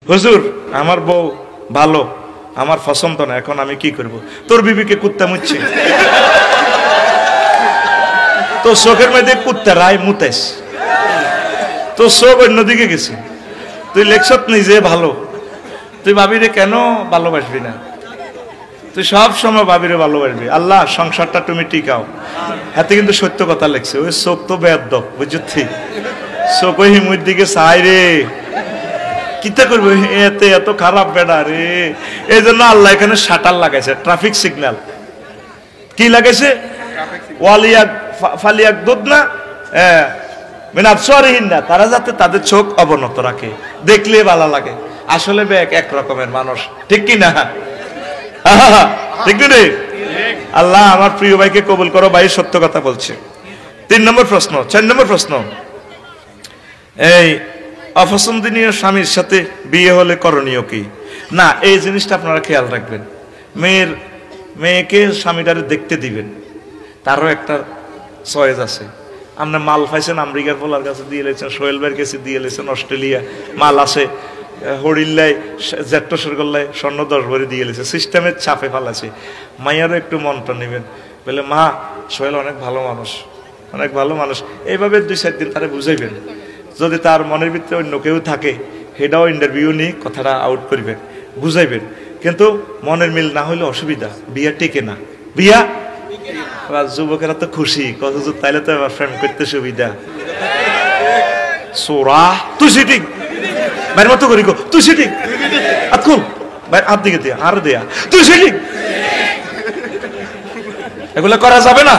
হুজুর আমার বউ ভালো, আমার পছন্দ না, এখন আমি কি করব? তোর বিবিকে কুত্তা মুচ্ছে, তোর চোখের মধ্যে কুত্তা রায় মুতেস, তোর চোখ অন্যদিকে গেছে, তুই লেখছত নিজে ভালো, তুই ভাবিরে কেন ভালোবাসবি না? তুই সব সময় ভাবিরে ভালোবাসবি। আল্লাহ সংসারটা তুমি টিকাও। হাতে কিন্তু সত্য কথা লেখছে, ওই চোখ তো বেয়াদব, বুঝছি, চোখ ওই হিমুর দিকে চাই রে, কিতা করবো, এতে এত খারাপ বেড়া রে। এই জন্য আল্লাহ এখানে শাটার লাগাইছে, ট্রাফিক সিগন্যাল। কি লাগাইছে? ওয়ালিয়াক ফালিয়াক দুধ না, না, তারা যাতে তাদের চোখ অবনত রাখে, দেখলে ভালো লাগে। আসলে এক রকমের মানুষ, ঠিক কি না? ঠিক না? আল্লাহ আমার প্রিয় ভাইকে কবুল করো, ভাই সত্য কথা বলছে। 3 নম্বর প্রশ্ন। 4 নম্বর প্রশ্ন, এই অপছন্দনীয় স্বামীর সাথে বিয়ে হলে করণীয় কি? না, এই জিনিসটা আপনারা খেয়াল রাখবেন। মেয়েকে স্বামীটারে দেখতে দিবেন, তারও একটা চয়েস আছে। আপনার মাল পাইছেন আমেরিকার পোলার কাছে দিয়ে লেছেন, সোহেল ভাইয়ের কাছে দিয়ে লেছেন, অস্ট্রেলিয়া মাল আছে, হরিল্লায় জেট্টসরগোল্লায় স্বর্ণ 10 ভরি দিয়ে লেছে, সিস্টেমের চাপে ফালাছে। মাইয়ারও একটু মনটা নেবেন, বলে মা সোহেল অনেক ভালো মানুষ, অনেক ভালো মানুষ, এইভাবে 2-4 দিন তারা বুঝাইবেন। যদি তার মনের ভিতরে অন্য কেউ থাকে, সেটাও ইন্টারভিউ নিয়ে কথাটা আউট করবেন, বুঝাইবেন। কিন্তু মনের মিল না হলে অসুবিধা, বিয়া টিকে না। বিয়া যুবকেরা তো খুশি, কত তাইলে তো এবার ফ্রেম করতে সুবিধা। সোরা তুই সিটিং বাইরের মতো করি, তুই সিটিং আতকুল ভাই হাত দিকে দিয়া আর দেয়া, তুই সিটিং, এগুলো করা যাবে না।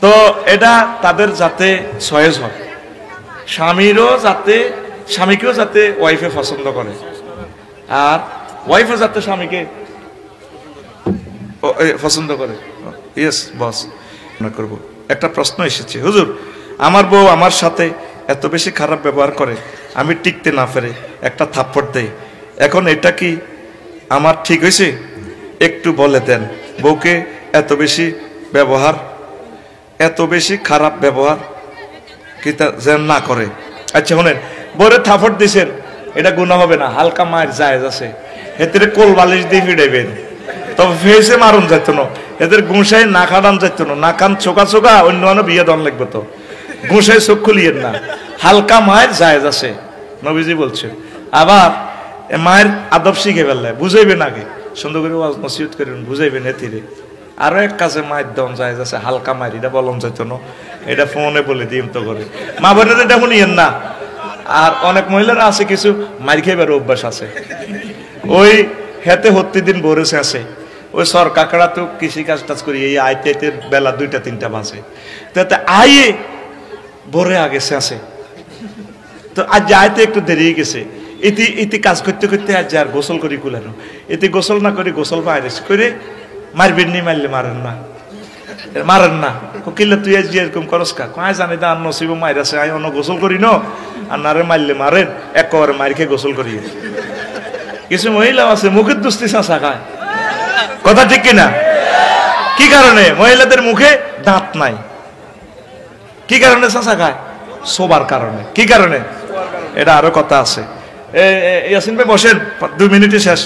তো এটা তাদের যাতে চয়েস হয়, স্বামীকেও যাতে ওয়াইফে পছন্দ করে, আর ওয়াইফও যাতে স্বামীকে পছন্দ করে। ইয়েস বস, মনে করবো। একটা প্রশ্ন এসেছে, হুজুর আমার বউ আমার সাথে এত বেশি খারাপ ব্যবহার করে, আমি টিকতে না পেরে একটা থাপ্পড় দেয়, এখন এটা কি আমার ঠিক হয়েছে? একটু বলে দেন। বউকে এত বেশি খারাপ ব্যবহার কি যেন না করে। আচ্ছা শুনেন, বউরে থাপ্পড় দিছেন, এটা গুনাহ হবে না, হালকা মায়ের জায়েজ আছে। এতে কোল বালিশ দিয়ে ফিরাইবেন, তবে ফেসে মারুন যাইত না, এদের গুঁসাই না খাটান যাইত না, না কান চোকা অন্য বিয়ে দন লাগবে, তো গুঁসাই চোখ খুলিয়েন না, হালকা মায়ের জায়েজ আছে, নবীজি বলছে। আবার মায়ের আদব শিখে ফেললে বুঝাইবেন, আগে সুন্দর করে ওয়াজ নসিহত করেন, বুঝাইবেন। এতিরে আরো এক কাজে মায়ের দন জায়েজ আছে, হালকা মায়ের, এটা বলন যাইত না, এটা ফোনে বলে দিন তো করে, মা বোনের এটা শুনিয়েন না। আর অনেক মহিলারা আছে কিছু মার খেয়ে অভ্যাস আছে, ওই হেতে হত্যি দিন বরেছে আছে, ওই সর কাকড়া তো কৃষি কাজ টাজ করি, এই আইতে বেলা 2টা-3টা বাজে, তাতে আইয়ে বরে আগেছে আছে, তো আজ আইতে একটু দেরি গেছে, ইতি কাজ করতে করতে আজ আর গোসল করি কুলানো, এতে গোসল না করি, গোসল বাইরে করে মারবেন নি, মারলে মারেন না কিল্লে তুই আজ এরকম করস কা, কয় জানি দা নসিব মাইর আছে, আই অন্য গোসল করি ন, আর নারে মারলে মারেন, একেবারে মার খেয়ে গোসল করি। কিছু মহিলা আছে মুখের দুস্তি চাঁচা খায়, কথা ঠিক কিনা? কি কারণে? মহিলাদের মুখে দাঁত নাই, কি কারণে চাঁচা খায়? শোবার কারণে। কি কারণে? এটা আরো কথা আছে। ইয়াসিন ভাই বসেন, 2 মিনিটে শেষ।